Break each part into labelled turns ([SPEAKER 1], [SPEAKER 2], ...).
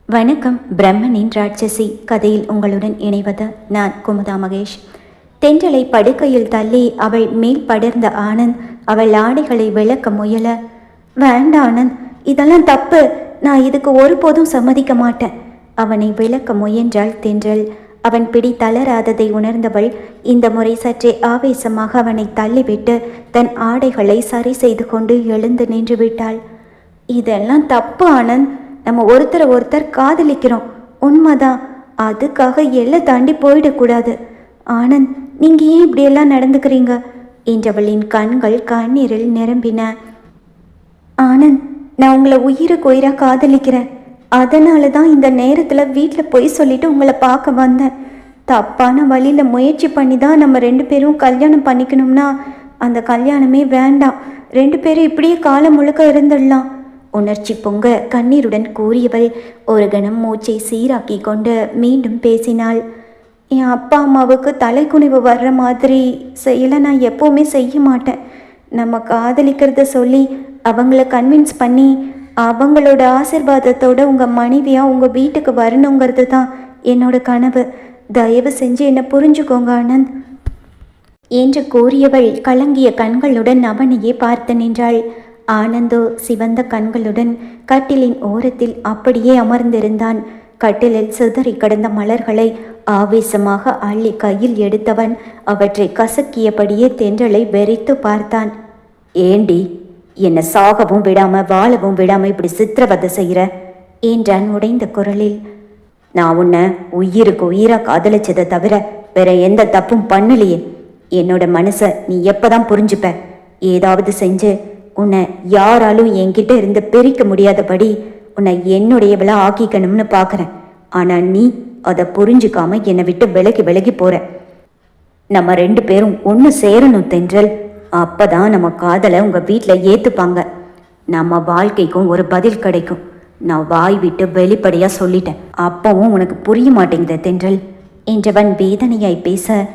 [SPEAKER 1] வணக்கம். பிரம்மனின் ராட்சசி கதையில் உங்களுடன் இணைவது நான் குமுதா மகேஷ். தென்றலை படுக்கையில் தள்ளி அவள் மேல் படர்ந்த ஆனந்த் அவள் ஆடைகளை விளக்க முயல, வேண்டாம் ஆனந்த், இதெல்லாம் தப்பு, நான் இதுக்கு ஒருபோதும் சம்மதிக்க மாட்டேன். அவனை விளக்க முயன்றாள் தென்றல். அவன் பிடி தளராததை உணர்ந்தவள் இந்த முறை சற்றே ஆவேசமாக அவனை தள்ளிவிட்டு தன் ஆடைகளை சரி செய்து கொண்டு எழுந்து நின்று விட்டாள். இதெல்லாம் தப்பு ஆனந்த், நம்ம ஒருத்தர் காதலிக்கிறோம், உண்மைதான். அதுக்காக எல்லை தாண்டி போயிடக்கூடாது. ஆனந்த், நீங்கள் ஏன் இப்படியெல்லாம் நடந்துக்கிறீங்க என்றவளின் கண்கள் கண்ணீரில் நிரம்பின. ஆனந்த், நான் உங்களை உயிருக்கு உயிராக காதலிக்கிறேன். அதனால தான் இந்த நேரத்தில் வீட்டில் போய் சொல்லிட்டு உங்களை பார்க்க வந்தேன். தப்பான வழியில் முயற்சி பண்ணி தான் நம்ம 2 பேரும் கல்யாணம் பண்ணிக்கணும்னா அந்த கல்யாணமே வேண்டாம். 2 பேரும் இப்படியே காலம் முழுக்க இருந்துடலாம். உணர்ச்சி பொங்க கண்ணீருடன் கூறியவள் ஒரு கணம் மூச்சை சீராக்கி கொண்டு மீண்டும் பேசினாள். என் அப்பா அம்மாவுக்கு தலைக்குனிவு வர்ற மாதிரி செயலை நான் எப்போவுமே செய்ய மாட்டேன். நம்ம காதலிக்கிறத சொல்லி அவங்கள கன்வின்ஸ் பண்ணி அவங்களோட ஆசீர்வாதத்தோட உங்கள் மனைவியாக உங்கள் வீட்டுக்கு வரணுங்கிறது தான் என்னோட கனவு. தயவு செஞ்சு என்னை புரிஞ்சுக்கோங்க ஆனந்த் என்று கூறியவள் கலங்கிய கண்களுடன் அவனையே பார்த்து நின்றாள். ஆனந்தோ சிவந்த கண்களுடன் கட்டிலின் ஓரத்தில் அப்படியே அமர்ந்திருந்தான். கட்டிலில் சிதறி கிடந்த மலர்களை ஆவேசமாக அள்ளி கையில் எடுத்தவன் அவற்றை கசக்கியபடியே தென்றலை வெறித்து பார்த்தான். ஏண்டி, என்னை சாகவும் விடாம வாழவும் விடாம இப்படி சித்திரவதை செய்கிற என்றான் உடைந்த குரலில். நான் உன்னை உயிருக்கு உயிராக காதலிச்சதை தவிர வேற எந்த தப்பும் பண்ணலையே. என்னோட மனசை நீ எப்பதான் புரிஞ்சுப்ப? ஏதாவது செஞ்சு உன்னை யாராலும் என்கிட்ட இருந்து பிரிக்க முடியாதபடி உன்னை என்னுடையவளா ஆக்கிக்கணும்னு பார்க்குறேன். ஆனால் நீ அதை புரிஞ்சுக்காம என்னை விட்டு விலகி போற. நம்ம 2 பேரும் ஒன்று சேரணும் தென்றல். அப்பதான் நம்ம காதலை உங்கள் வீட்டில் ஏற்றுப்பாங்க. நம்ம வாழ்க்கைக்கும் ஒரு பதில் கிடைக்கும். நான் வாய் விட்டு வெளிப்படையாக சொல்லிட்டேன். அப்பவும் உனக்கு புரிய மாட்டேங்குது தென்றல் என்றவன் வேதனையாய் பேச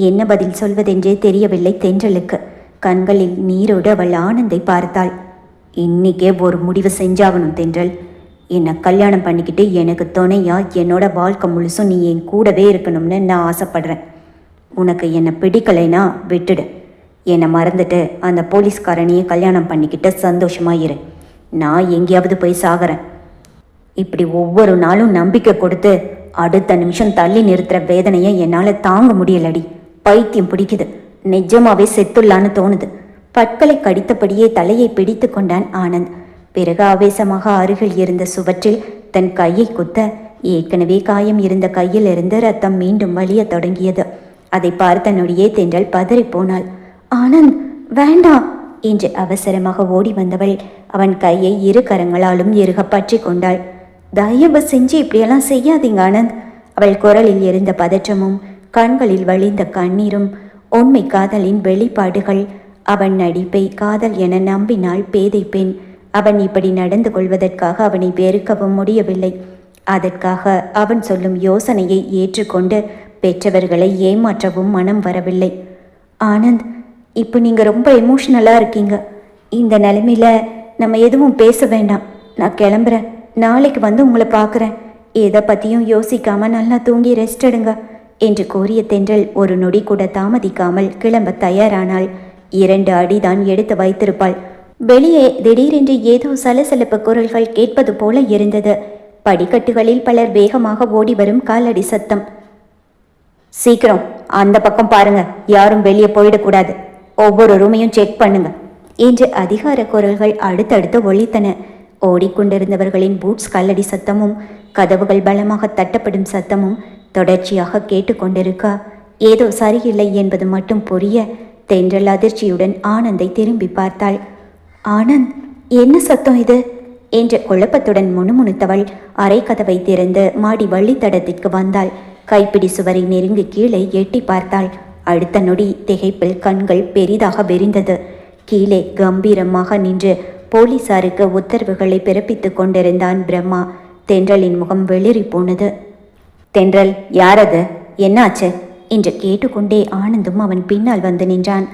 [SPEAKER 1] என்ன பதில் சொல்வதென்றே தெரியவில்லை தென்றலுக்கு. கண்களில் நீரோடு அவள் ஆனந்தை பார்த்தாள். இன்னைக்கே ஒரு முடிவு செஞ்சாகணும் தென்றல். என்னை கல்யாணம் பண்ணிக்கிட்டு எனக்கு துணையா என்னோட வாழ்க்கை முழுசும் நீ என் கூடவே இருக்கணும்னு நான் ஆசைப்படுறேன். உனக்கு என்னை பிடிக்கலைன்னா விட்டுடு. என்னை மறந்துட்டு அந்த போலீஸ்காரனையே கல்யாணம் பண்ணிக்கிட்டு சந்தோஷமாயிரு. நான் எங்கேயாவது போய் சாகிறேன். இப்படி ஒவ்வொரு நாளும் நம்பிக்கை கொடுத்து அடுத்த நிமிஷம் தள்ளி நிறுத்துகிற வேதனையை என்னால் தாங்க முடியலடி. பைத்தியம் பிடிக்குது. நிஜமாவே செத்துள்ளான்னு தோணுது. பற்களை கடித்தபடியே தலையை பிடித்து கொண்டான் ஆனந்த். பிறகு ஆவேசமாக அருகில் இருந்த சுவற்றில் தன் கையை குத்த ஏற்கனவே காயம் இருந்த கையில் இருந்து ரத்தம் மீண்டும் வலிய தொடங்கியது. அதை பார்த்த நொடியே தென்றல் பதறி போனாள். ஆனந்த், வேண்டாம் என்று அவசரமாக ஓடி வந்தவள் அவன் கையை 2 கரங்களாலும் இறுக பற்றி கொண்டாள். தயவு செஞ்சு இப்படியெல்லாம் செய்யாதீங்க ஆனந்த். அவள் குரலில் இருந்த பதற்றமும் கண்களில் வழிந்த கண்ணீரும் உண்மை காதலின் வெளிப்பாடுகள். அவன் நடிப்பை காதல் என நம்பினாள் பேதை பெண். அவன் இப்படி நடந்து கொள்வதற்காக அவனை வெறுக்கவும் முடியவில்லை. அதற்காக அவன் சொல்லும் யோசனையை ஏற்றுக்கொண்டு பெற்றவர்களை ஏமாற்றவும் மனம் வரவில்லை. ஆனந்த், இப்போ நீங்கள் ரொம்ப எமோஷ்னலாக இருக்கீங்க. இந்த நிலைமையில் நம்ம எதுவும் பேச வேண்டாம். நான் கிளம்புறேன். நாளைக்கு வந்து உங்களை பார்க்குறேன். எதை பற்றியும் யோசிக்காமல் நல்லா தூங்கி ரெஸ்ட் எடுங்க என்று கூறிய தென்றல் ஒரு நொடி கூட தாமதிக்காமல் கிளம்ப தயாரானாள். 2 அடிதான் எடுத்து வைத்திருப்பாள். வெளியே திடீரென்று ஏதோ சலசலப்பு குரல்கள் கேட்பது போல இருந்தது. படிக்கட்டுகளில் பலர் வேகமாக ஓடி வரும் காலடி சத்தம். சீக்கிரம் அந்த பக்கம் பாருங்க, யாரும் வெளியே போயிடக்கூடாது. ஒவ்வொரு ரூமையும் செக் பண்ணுங்க என்று அதிகார குரல்கள் அடுத்தடுத்து ஒலித்தன. ஓடிக்கொண்டிருந்தவர்களின் பூட்ஸ் கல்லடி சத்தமும் கதவுகள் பலமாக தட்டப்படும் சத்தமும் தொடர்ச்சியாக கேட்டுக்கொண்டிருக்க ஏதோ சரியில்லை என்பது மட்டும் புரிய தென்றல் அதிர்ச்சியுடன் ஆனந்தை திரும்பி பார்த்தாள். ஆனந்த், என்ன சத்தம் இது என்ற குழப்பத்துடன் முணுமுணுத்தவள் அரை கதவை திறந்து மாடி வள்ளித்தடத்திற்கு வந்தாள். கைப்பிடி சுவரை நெருங்கி கீழே எட்டி பார்த்தாள். அடுத்த நொடி திகைப்பில் கண்கள் பெரிதாக விரிந்தது. கீழே கம்பீரமாக நின்று போலீசாருக்கு உத்தரவுகளை பிறப்பித்து கொண்டிருந்தான் பிரம்மா. தென்றலின் முகம் வெளிரி போனது. தென்றல், யாரது, என்னாச்சு என்று கேட்டுக்கொண்டே ஆனந்தும் அவன் பின்னால் வந்து நின்றான்.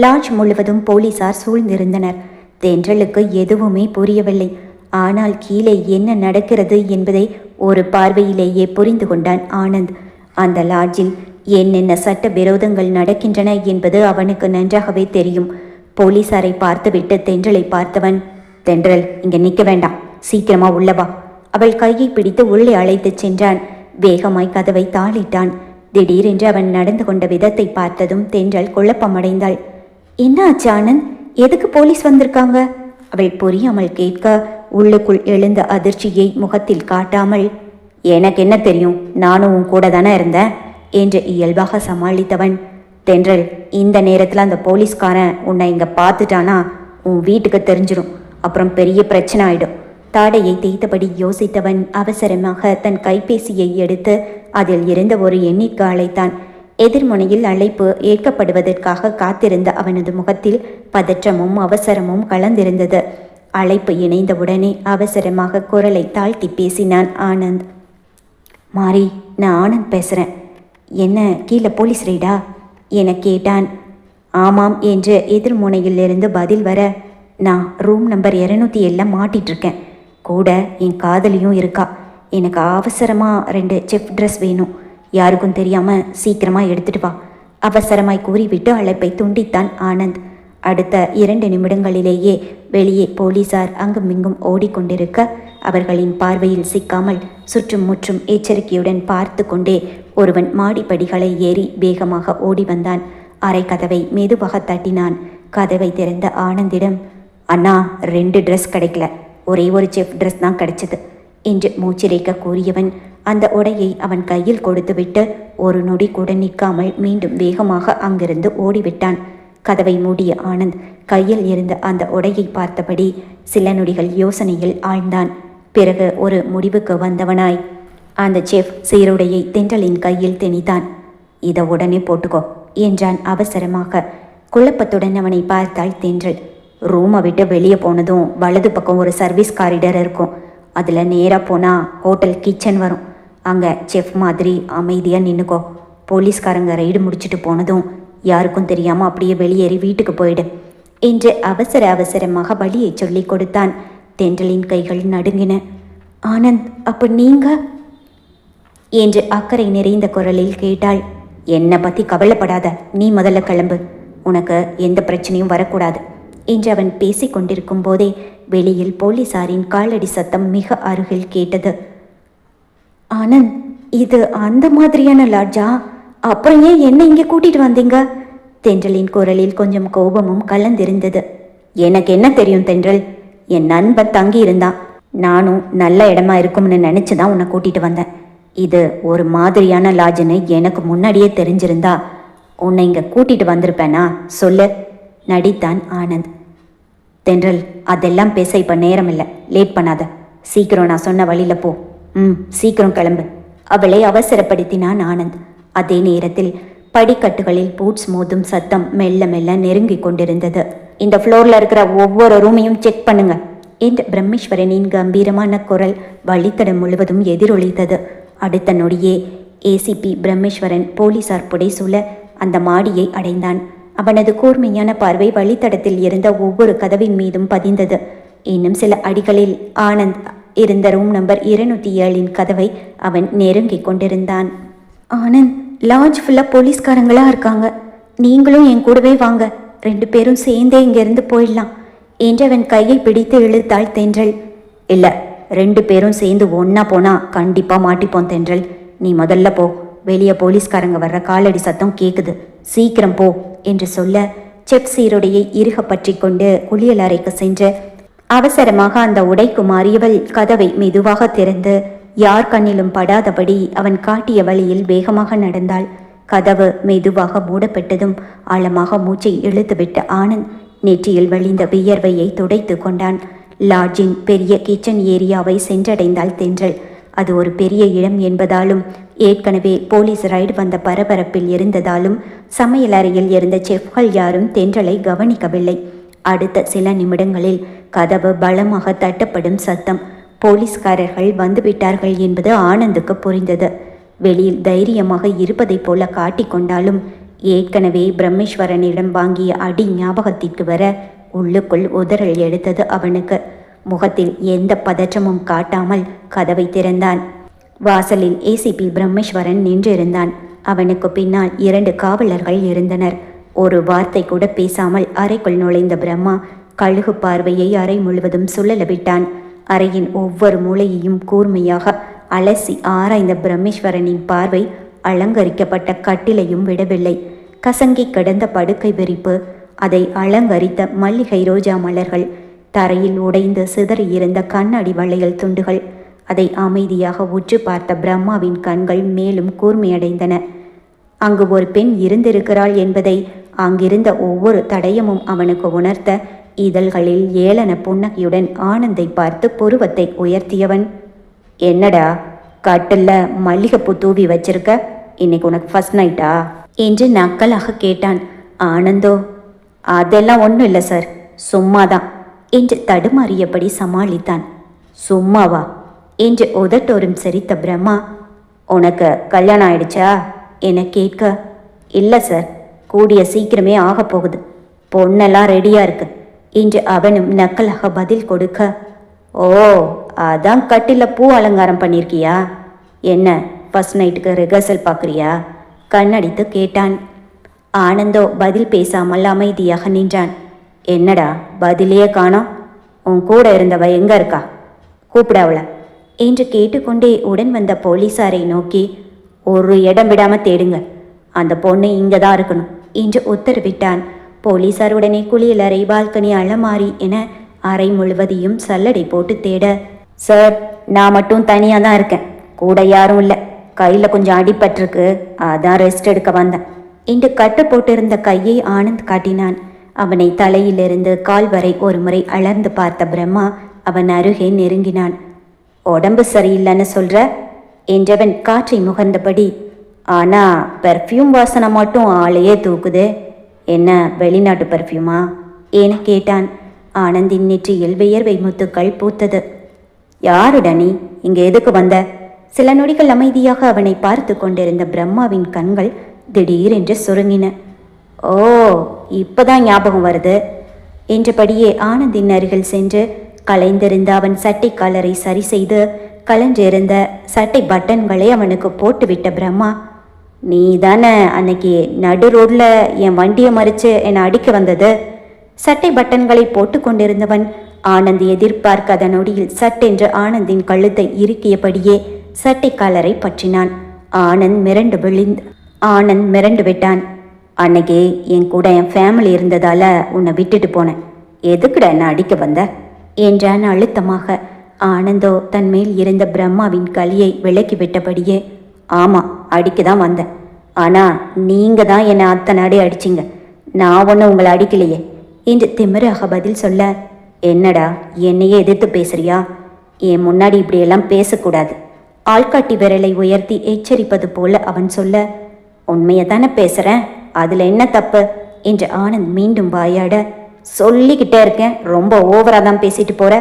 [SPEAKER 1] லாட்ஜ் முழுவதும் போலீசார் சூழ்ந்திருந்தனர். தென்றலுக்கு எதுவுமே புரியவில்லை. ஆனால் கீழே என்ன நடக்கிறது என்பதை ஒரு பார்வையிலேயே புரிந்து கொண்டான் ஆனந்த். அந்த லாட்ஜில் என்னென்ன சட்ட விரோதங்கள் நடக்கின்றன என்பது அவனுக்கு நன்றாகவே தெரியும். போலீசாரை பார்த்துவிட்டு தென்றலை பார்த்தவன், தென்றல், இங்க நிற்க வேண்டாம், சீக்கிரமா உள்ளவா. அவள் கையை பிடித்து உள்ளே அழைத்துச் சென்றான். வேகமாய் கதவை தாளிட்டான். திடீரென்று அவன் நடந்து கொண்ட விதத்தை பார்த்ததும் தென்றல் குழப்பமடைந்தாள். என்ன ஆச்சு ஆனந்த்? எதுக்கு போலீஸ் வந்திருக்காங்க? அவள் புரியாமல் கேட்க உள்ளுக்குள் எழுந்த அதிர்ச்சியை முகத்தில் காட்டாமல், எனக்கு என்ன தெரியும், நானும் உன் கூட தானே இருந்தேன் என்று இயல்பாக சமாளித்தவன். தென்றல், இந்த நேரத்தில் அந்த போலீஸ்காரன் உன்னை இங்கே பார்த்துட்டானா உன் வீட்டுக்கு தெரிஞ்சிடும், அப்புறம் பெரிய பிரச்சனை ஆயிடும். தாடையை தேய்த்தபடி யோசித்தவன் அவசரமாக தன் கைபேசியை எடுத்து அதில் இருந்த ஒரு எண்ணிற்கு அழைத்தான். எதிர்முனையில் அழைப்பு ஏற்கப்படுவதற்காக காத்திருந்த அவனது முகத்தில் பதற்றமும் அவசரமும் கலந்திருந்தது. அழைப்பு இணைந்தவுடனே அவசரமாக குரலை தாழ்த்தி பேசினான் ஆனந்த். மாரி, நான் ஆனந்த் பேசுகிறேன். என்ன கீழே போலீஸ் ரெய்டா என கேட்டான். ஆமாம் என்று எதிர்முனையிலிருந்து பதில் வர, நான் ரூம் நம்பர் 207 மாட்டிகிட்ருக்கேன். கூட என் காதலியும் இருக்கா. எனக்கு அவசரமாக 2 செஃப் ட்ரெஸ் வேணும். யாருக்கும் தெரியாமல் சீக்கிரமாக எடுத்துட்டு வா. அவசரமாய் கூறிவிட்டு அழைப்பை துண்டித்தான் ஆனந்த். அடுத்த 2 நிமிடங்களிலேயே வெளியே போலீசார் அங்குமிங்கும் ஓடிக்கொண்டிருக்க அவர்களின் பார்வையில் சிக்காமல் சுற்றும் முற்றும் எச்சரிக்கையுடன் பார்த்து கொண்டே ஒருவன் மாடிப்படிகளை ஏறி வேகமாக ஓடி வந்தான். அரை கதவை மெதுவாக தட்டினான். கதவை திறந்த ஆனந்திடம், அண்ணா, 2 ட்ரெஸ் கிடைக்கல, ஒரே ஒரு செஃப் ட்ரெஸ் தான் கிடைச்சது என்று மூச்சிரைக்க கூறியவன் அந்த உடையை அவன் கையில் கொடுத்துவிட்டு ஒரு நொடி கூட நிற்காமல் மீண்டும் வேகமாக அங்கிருந்து ஓடிவிட்டான். கதவை மூடிய ஆனந்த் கையில் இருந்த அந்த உடையை பார்த்தபடி சில நொடிகள் யோசனையில் ஆழ்ந்தான். பிறகு ஒரு முடிவுக்கு வந்தவனாய் அந்த செஃப் சீருடையை தென்றலின் கையில் திணித்தான். இதை உடனே போட்டுக்கோ என்றான் அவசரமாக. குழப்பத்துடன் அவனை பார்த்தாள் தென்றல். ரூமை விட்டு வெளியே போனதும் வலது பக்கம் ஒரு சர்வீஸ் காரிடர் இருக்கும். அதில் நேராக போனால் ஹோட்டல் கிச்சன் வரும். அங்கே செஃப் மாதிரி அமைதியாக நின்றுக்கோ. போலீஸ்காரங்க ரைடு முடிச்சுட்டு போனதும் யாருக்கும் தெரியாமல் அப்படியே வெளியேறி வீட்டுக்கு போயிடு என்று அவசரமாக வழியை சொல்லி கொடுத்தான். தென்றலின் கைகள் நடுங்கின. ஆனந்த், அப்போ நீங்க என்று அக்கறை நிறைந்த குரலில் கேட்டாள். என்னை பற்றி கவலைப்படாத, நீ முதல்ல கிளம்பு, உனக்கு எந்த பிரச்சனையும் வரக்கூடாது என்று அவன் பேசி கொண்டிருக்கும் போதே வெளியில் போலீசாரின் காலடி சத்தம் மிக அருகில் கேட்டது. ஆனந்த், இது அந்த மாதிரியான லாட்ஜா? அப்புறம் ஏன் என்ன இங்கே கூட்டிட்டு வந்தீங்க? தென்றலின் குரலில் கொஞ்சம் கோபமும் கலந்திருந்தது. எனக்கு என்ன தெரியும் தென்றல், என் நண்பன் தங்கி இருந்தான். நானும் நல்ல இடமா இருக்கும்னு நினச்சிதான் உன்னை கூட்டிட்டு வந்தேன். இது ஒரு மாதிரியான லாட்ஜுன்னு எனக்கு முன்னாடியே தெரிஞ்சிருந்தா உன்னை இங்கே கூட்டிட்டு வந்திருப்பேனா சொல்லு நடித்தான் ஆனந்த். தென்றல், அதெல்லாம் பேச இப்போ நேரம் இல்லை, லேட் பண்ணாத, சீக்கிரம் நான் சொன்ன வழியில் போ. சீக்கிரம் கிளம்பு அவளை அவசரப்படுத்தினான் ஆனந்த். அதே நேரத்தில் படிக்கட்டுகளில் பூட்ஸ் மோதும் சத்தம் மெல்ல மெல்ல நெருங்கி கொண்டிருந்தது. இந்த ஃப்ளோரில் இருக்கிற ஒவ்வொரு ரூமையும் செக் பண்ணுங்க என்று பிரம்மேஸ்வரனின் கம்பீரமான குரல் வழித்தடம் முழுவதும் எதிரொலித்தது. அடுத்த நொடியே ஏசிபி பிரம்மேஸ்வரன் போலீசார் புடைசூழ அந்த மாடியை அடைந்தான். அவனது கூர்மையான பார்வை வழித்தடத்தில் இருந்த ஒவ்வொரு கதவின் மீதும் பதிந்தது. இன்னும் சில அடிகளில் ஆனந்த் இருந்த ரூம் நம்பர் 207 கதவை அவன் நெருங்கி கொண்டிருந்தான். ஆனந்த், லாட்ஜ் ஃபுல்லாக போலீஸ்காரங்களாக இருக்காங்க, நீங்களும் என் கூடவே வாங்க, 2 பேரும் சேர்ந்தே இங்கேருந்து போயிடலாம் என்றவன் கையை பிடித்து இழுத்தாள் தென்றல். இல்லை, 2 பேரும் சேர்ந்து ஒன்றா போனால் கண்டிப்பாக மாட்டிப்போம் தென்றல், நீ முதல்ல போ, வெளியே போலீஸ்காரங்க வர்ற காலடி சத்தம் கேட்குது, சீக்கிரம் போ என்று சொல்ல செஃப் சீருடையை இறுக பற்றி கொண்டு குளியல் அறைக்கு சென்று அவசரமாக அந்த உடைக்கு மாறியவள் கதவை மெதுவாக திறந்து யார் கண்ணிலும் படாதபடி அவன் காட்டிய வழியில் வேகமாக நடந்தாள். கதவு மெதுவாக மூடப்பட்டதும் ஆழமாக மூச்சை இழுத்துவிட்ட ஆனந்த் நெற்றியில் வழிந்த வியர்வையை துடைத்து கொண்டான். லாட்ஜின் பெரிய கிச்சன் ஏரியாவை சென்றடைந்தாள் தென்றல். அது ஒரு பெரிய இடம் என்பதாலும் ஏற்கனவே போலீஸ் ரைடு வந்த பரபரப்பில் இருந்ததாலும் சமையலறையில் இருந்த செஃப்கள் யாரும் தென்றலை கவனிக்கவில்லை. அடுத்த சில நிமிடங்களில் கதவு பலமாக தட்டப்படும் சத்தம். போலீஸ்காரர்கள் வந்துவிட்டார்கள் என்பது ஆனந்துக்கு புரிந்தது. வெளியில் தைரியமாக இருப்பதைப் போல காட்டிக்கொண்டாலும் ஏற்கனவே பிரம்மேஸ்வரனிடம் வாங்கிய அடி ஞாபகத்திற்கு வர உள்ளுக்குள் உதறல் எடுத்தது அவனுக்கு. முகத்தில் எந்த பதற்றமும் காட்டாமல் கதவை திறந்தான். வாசலில் ஏசிபி பிரம்மேஸ்வரன் நின்றிருந்தான். அவனுக்கு பின்னால் 2 காவலர்கள் இருந்தனர். ஒரு வார்த்தை கூட பேசாமல் அறைக்குள் நுழைந்த பிரம்மா கழுகு பார்வையை அறை முழுவதும் சுழல விட்டான். அறையின் ஒவ்வொரு மூலையையும் கூர்மையாக அலசி ஆராய்ந்த பிரம்மேஸ்வரனின் பார்வை அலங்கரிக்கப்பட்ட கட்டிலையும் விடவில்லை. கசங்கி கிடந்த படுக்கை விரிப்பு, அதை அலங்கரித்த மல்லிகை ரோஜா மலர்கள், தரையில் உடைந்து சிதறியிருந்த கண்ணாடி வளையல் துண்டுகள். அதை அமைதியாக உற்று பார்த்த பிரம்மாவின் கண்கள் மேலும் கூர்மையடைந்தன. அங்கு ஒரு பெண் இருந்திருக்கிறாள் என்பதை அங்கிருந்த ஒவ்வொரு தடயமும் அவனுக்கு உணர்த்த, இதழ்களில் ஏளன புன்னகையுடன் ஆனந்தை பார்த்து புருவத்தை உயர்த்தியவன், என்னடா கட்டில்ல மல்லிகைப்பூ தூவி வச்சிருக்க, இன்னைக்கு உனக்கு ஃபர்ஸ்ட் நைட்டா என்று நக்கலாக கேட்டான். ஆனந்தோ, அதெல்லாம் ஒன்றும் இல்லை சார், சும்மாதான் என்று தடுமாறியபடி சமாளித்தான். சும்மாவா என்று உதட்டோரும் சிரித்த பிரம்மா, உனக்கு கல்யாணம் ஆயிடுச்சா என கேட்க, இல்லை சார், கூடிய சீக்கிரமே ஆக போகுது, பொண்ணெல்லாம் ரெடியா இருக்கு என்று அவனும் நக்கலாக பதில் கொடுக்க, ஓ அதான் கட்டில பூ அலங்காரம் பண்ணியிருக்கியா, என்ன ஃபர்ஸ்ட் நைட்டுக்கு ரிஹர்சல் பார்க்குறியா கண்ணடித்து கேட்டான். ஆனந்தோ பதில் பேசாமல் அமைதியாக நின்றான். என்னடா பதிலையே காணோம், உன் கூட இருந்தவ எங்க இருக்கா, கூப்பிட அவள என்று கேட்டுக்கொண்டே உடன் வந்த போலீசாரை நோக்கி, ஒரு இடம் விடாம தேடுங்க, அந்த பொண்ணு இங்கே தான் இருக்கணும் என்று உத்தரவிட்டான். போலீசார் உடனே குளியலறை, பால்கனி, அலமாரி என அறை முழுவதையும் சல்லடை போட்டு தேட, சார் நான் மட்டும் தனியாக தான் இருக்கேன், கூட யாரும் இல்லை, கையில் கொஞ்சம் அடிபட்டிருக்கு, அதான் ரெஸ்ட் எடுக்க வந்தேன் என்று கட்டு போட்டிருந்த கையை ஆனந்த் காட்டினான். அவனை தலையிலிருந்து கால் வரை ஒரு முறை அளர்ந்து பார்த்த பிரம்மா அவன் அருகே நெருங்கினான். உடம்பு சரியில்லைன்னு சொல்ற என்றவன் காற்றை முகர்ந்தபடி, ஆனா பெர்ஃப்யூம் வாசனை மட்டும் ஆளையே தூக்குது, என்ன வெளிநாட்டு பெர்ஃப்யூமா என கேட்டான். ஆனந்தின் நெற்றியில் வியர்வை முத்துக்கள் பூத்தது. யாருடா நீ, இங்கே எதுக்கு வந்த? சில நொடிகள் அமைதியாக அவனை பார்த்து கொண்டிருந்த பிரம்மாவின் கண்கள் திடீரென்று சுருங்கின. ஓ இப்பதான் ஞாபகம் வருது என்றபடியே ஆனந்தின் அருகில் சென்று கலைந்திருந்த அவன் சட்டை காலரை சரி செய்து கலைஞ்சிருந்த சட்டை பட்டன்களை அவனுக்கு போட்டுவிட்ட பிரம்மா, நீ தானே அன்னைக்கு நடு ரோட்ல என் வண்டியை மறித்து என்னை அடிக்க வந்தது? சட்டை பட்டன்களை போட்டு கொண்டிருந்தவன் ஆனந்த் எதிர்பார்க்காத நொடியில் சட்டென்று ஆனந்தின் கழுத்தை இறுக்கியபடியே சட்டை காலரை பற்றினான். ஆனந்த் மிரண்டு விட்டான். அன்னைக்கு என் கூட என் ஃபேமிலி இருந்ததால உன்னை விட்டுட்டு போனேன், எதுக்குடா என்ன அடிக்க வந்த என்றான் அழுத்தமாக. ஆனந்தோ தன் மேல் இருந்த பிரம்மாவின் கலியை விலக்கி விட்டபடியே, ஆமாம் அடிக்க தான் வந்தேன், ஆனால் நீங்கள் தான் என்னை அத்தனை அடி அடிச்சிங்க, நான் ஒன்றும் உங்களை அடிக்கலையே என்று திமிராக பதில் சொல்ல, என்னடா என்னையே எதிர்த்து பேசுறியா, என் முன்னாடி இப்படியெல்லாம் பேசக்கூடாது ஆள்காட்டி விரலை உயர்த்தி எச்சரிப்பது போல அவன் சொல்ல, உண்மையை தானே பேசுகிறேன், அதில் என்ன தப்பு என்று ஆனந்த் மீண்டும் வாயாட, சொல்லிக்கிட்டே இருக்கேன், ரொம்ப ஓவராக தான் பேசிட்டு போற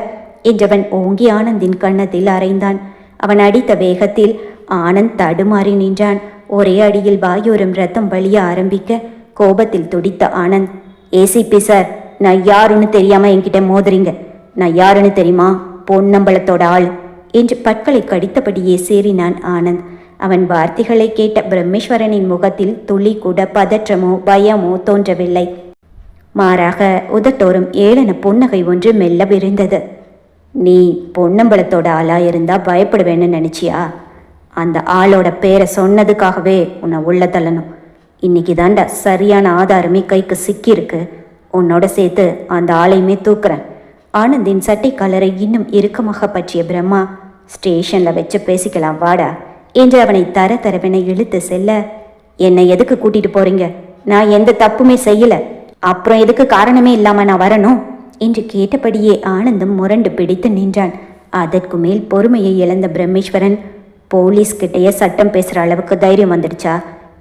[SPEAKER 1] என்றவன் ஓங்கி ஆனந்தின் கன்னத்தில் அறைந்தான். அவன் அடித்த வேகத்தில் ஆனந்த் தடுமாறி நின்றான். ஒரே அடியில் வாயோரம் ரத்தம் வலிய ஆரம்பிக்க கோபத்தில் துடித்த ஆனந்த், ஏசிபி சார், நான் யாருன்னு தெரியாம என்கிட்ட மோதுறீங்க, நான் யாருன்னு தெரியுமா, பொன்னம்பலத்தோட ஆள் என்று பற்களை கடித்தபடியே சேறினான் ஆனந்த். அவன் வார்த்தைகளை கேட்ட பிரம்மேஸ்வரனின் முகத்தில் துளி கூட பதற்றமோ பயமோ தோன்றவில்லை. மாறாக உதட்டோறும் ஏளன புன்னகை ஒன்று மெல்ல விரிந்தது. நீ பொன்னம்பலத்தோட ஆளா இருந்தா பயப்படுவேன்னு நினைச்சியா? அந்த ஆளோட பேரை சொன்னதுக்காகவே உன்னை உள்ள தள்ளணும். இன்னைக்கு தாண்டா சரியான ஆதாரமே கைக்கு சிக்கியிருக்கு, உன்னோட சேர்த்து அந்த ஆளையுமே தூக்குறேன். ஆனந்தின் சட்டை கலரை இன்னும் இறுக்கமாக பற்றிய பிரம்மா, ஸ்டேஷன்ல வச்சு பேசிக்கலாம் வாடா என்று அவனை தரவென இழுத்து செல்ல, என்னை எதுக்கு கூட்டிட்டு போறீங்க, நான் எந்த தப்புமே செய்யல, அப்புறம் எதுக்கு காரணமே இல்லாம நான் வரணும் என்று கேட்டபடியே ஆனந்தம் முரண்டு பிடித்து நின்றான். அதற்கு மேல் பொறுமையை இழந்த பிரம்மேஸ்வரன், போலீஸ்கிட்டையே சட்டம் பேசுற அளவுக்கு தைரியம் வந்துடுச்சா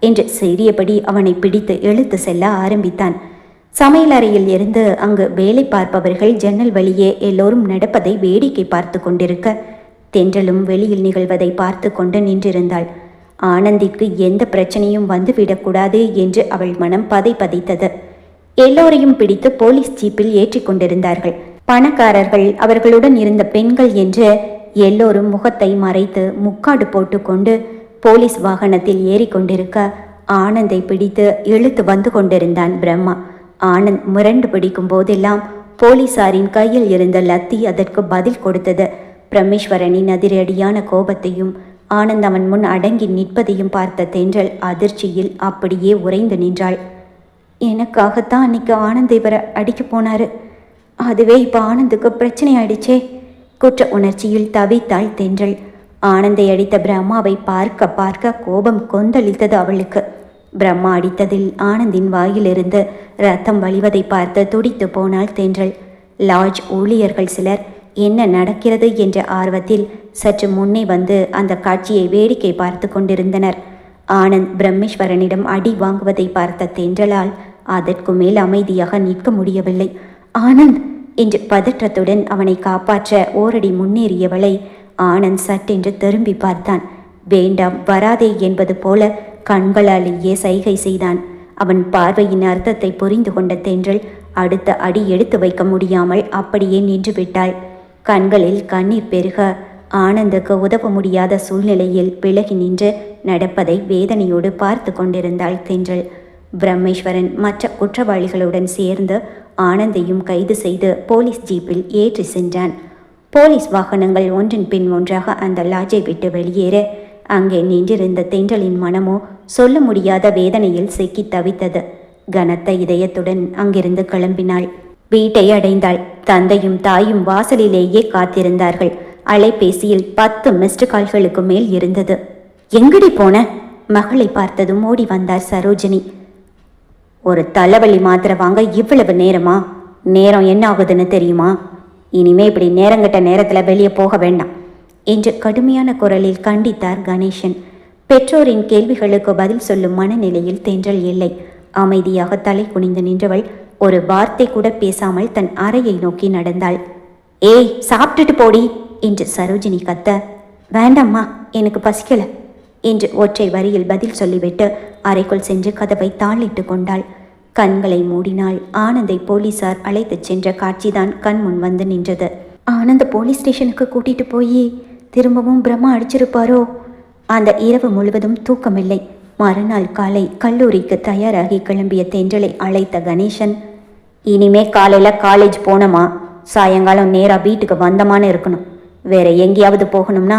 [SPEAKER 1] என்று சிறியபடி அவனை பிடித்து இழுத்து செல்ல ஆரம்பித்தான். சமையலறையில் இருந்து அங்கு வேலை பார்ப்பவர்கள் ஜன்னல் வழியே எல்லோரும் நடப்பதை வேடிக்கை பார்த்து கொண்டிருக்க, தென்றலும் வெளியில் நிகழ்வதை பார்த்து கொண்டு நின்றிருந்தாள். ஆனந்திற்கு எந்த பிரச்சனையும் வந்துவிடக்கூடாது என்று அவள் மனம் பதைத்தது. எல்லோரையும் பிடித்து போலீஸ் ஜீப்பில் ஏற்றி கொண்டிருந்தார்கள். பணக்காரர்கள், அவர்களுடன் இருந்த பெண்கள் என்று எல்லோரும் முகத்தை மறைத்து முக்காடு போட்டுக்கொண்டு போலீஸ் வாகனத்தில் ஏறிக்கொண்டிருக்க ஆனந்தை பிடித்து இழுத்து வந்து கொண்டிருந்தான் பிரம்மா. ஆனந்த் முரண்டு பிடிக்கும் போதெல்லாம் போலீசாரின் கையில் இருந்த லத்தி அதற்கு பதில் கொடுத்தது. பிரமேஸ்வரனின் அதிரடியான கோபத்தையும் ஆனந்த் அவன் முன் அடங்கி நிற்பதையும் பார்த்த தென்றல் அதிர்ச்சியில் அப்படியே உறைந்து நின்றாள். எனக்காகத்தான் அன்னைக்கு ஆனந்தை வர அடிக்க போனாரு, அதுவே இப்போ ஆனந்துக்கு பிரச்சனை ஆயிடுச்சே. குற்ற உணர்ச்சியில் தவித்தாள் தென்றல். ஆனந்தை அடித்த பிரம்மாவை பார்க்க பார்க்க கோபம் கொந்தளித்தது அவளுக்கு. பிரம்மா அடித்ததில் ஆனந்தின் வாயிலிருந்து ரத்தம் வழிவதை பார்த்து துடித்து போனாள் தென்றல். லாட்ஜ் ஊழியர்கள் சிலர் என்ன நடக்கிறது என்ற ஆர்வத்தில் சற்று முன்னே வந்து அந்த காட்சியை வேடிக்கை பார்த்து கொண்டிருந்தனர். ஆனந்த் பிரம்மேஸ்வரனிடம் அடி வாங்குவதை பார்த்த தென்றலால் அதற்கு மேல் அமைதியாக நிற்க முடியவில்லை. ஆனந்த் என்று பதற்றத்துடன் அவனை காப்பாற்ற ஓரடி முன்னேறியவளை ஆனந்த் சட்டென்று திரும்பி பார்த்தான். வேண்டாம், வராதே என்பது போல கண்களாலேயே சைகை செய்தான். அவன் பார்வையின் அர்த்தத்தை புரிந்து கொண்ட தென்றல் அடுத்த அடி எடுத்து வைக்க முடியாமல் அப்படியே நின்று விட்டாள். கண்களில் கண்ணீர் பெருக ஆனந்துக்கு உதவ முடியாத சூழ்நிலையில் விலகி நின்று நடப்பதை வேதனையோடு பார்த்து கொண்டிருந்தாள் தென்றல். பிரம்மேஸ்வரன் மற்ற குற்றவாளிகளுடன் சேர்ந்து ஆனந்தையும் கைது செய்து போலீஸ் ஜீப்பில் ஏற்றி சென்றான். போலீஸ் வாகனங்கள் ஒன்றின் பின் ஒன்றாக அந்த லாட்ஜை விட்டு வெளியேற அங்கே நின்றிருந்த தென்றலின் மனமோ சொல்ல முடியாத வேதனையில் சிக்கி தவித்தது. கனத்த இதயத்துடன் அங்கிருந்து கிளம்பினாள். வீட்டை அடைந்தாள். தந்தையும் தாயும் வாசலிலேயே காத்திருந்தார்கள். அலைபேசியில் 10 மிஸ்டு கால்களுக்கு மேல் இருந்தது. எங்கடி போன? மகளை பார்த்ததும் ஓடி வந்தார் சரோஜினி. ஒரு தலைவலி மாத்திரை வாங்க இவ்வளவு நேரமா? நேரம் என்ன ஆகுதுன்னு தெரியுமா? இனிமே இப்படி நேரங்கட்ட நேரத்தில் வெளியே போக வேண்டாம் என்று கடுமையான குரலில் கண்டித்தார் கணேசன். பெற்றோரின் கேள்விகளுக்கு பதில் சொல்லும் மனநிலையில் தென்றல் இல்லை. அமைதியாக தலை குனிந்து நின்றவள் ஒரு வார்த்தை கூட பேசாமல் தன் அறையை நோக்கி நடந்தாள். ஏய், சாப்பிட்டுட்டு போடி என்று சரோஜினி கத்த, வேண்டாம்மா, எனக்கு பசிக்கல என்று ஒற்றை வரியில் பதில் சொல்லிவிட்டு அறைக்குள் சென்று கதவை தாளிட்டு கொண்டாள். கண்களை மூடினாள். ஆனந்தை போலீசார் அழைத்துச் சென்ற காட்சிதான் கண் முன் வந்து நின்றது. ஆனந்த போலீஸ் ஸ்டேஷனுக்கு கூட்டிட்டு போய் திரும்பவும் பிரம்மா அடிச்சிருப்பாரோ? அந்த இரவு முழுவதும் தூக்கமில்லை. மறுநாள் காலை கல்லூரிக்கு தயாராகி கிளம்பிய தென்றலை அழைத்த கணேசன், இனிமே காலையில காலேஜ் போனோமா, சாயங்காலம் நேரா வீட்டுக்கு வந்தமான்னு இருக்கணும். வேற எங்கேயாவது போகணும்னா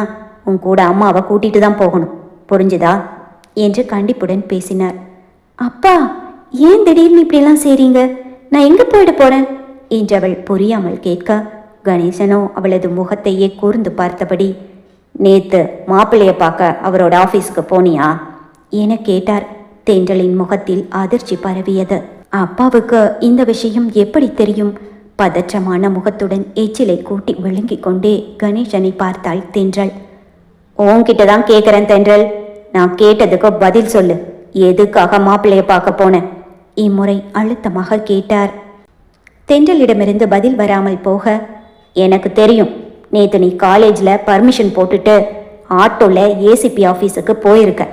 [SPEAKER 1] உன் கூட அம்மாவை கூட்டிட்டு தான் போகணும், புரிஞ்சுதா என்று கண்டிப்புடன் பேசினார். அப்பா, ஏன் திடீர்னு இப்படிலாம் செய்றீங்க? நான் எங்க போயிட போறேன் என்றவள் புரியாமல் கேட்க, கணேசனோ அவளது முகத்தையே கூர்ந்து பார்த்தபடி, நேத்து மாப்பிள்ளைய பார்க்க அவரோட ஆபீஸ்க்கு போனியா என கேட்டார். தென்றலின் முகத்தில் அதிர்ச்சி பரவியது. அப்பாவுக்கு இந்த விஷயம் எப்படி தெரியும்? பதற்றமான முகத்துடன் எச்சிலை கூட்டி விழுங்கிக் கொண்டே கணேசனை பார்த்தாள் தென்றல். உன்கிட்ட தான் கேட்குறேன் தென்றல், நான் கேட்டதுக்கு பதில் சொல்லு. எதுக்காக மாப்பிள்ளைய பார்க்க போனேன்? இம்முறை அழுத்தமாக கேட்டார். தென்றலிடமிருந்து பதில் வராமல் போக, எனக்கு தெரியும், நேற்று நீ காலேஜில் பர்மிஷன் போட்டுட்டு ஆட்டோவில் ஏசிபி ஆஃபீஸுக்கு போயிருக்க.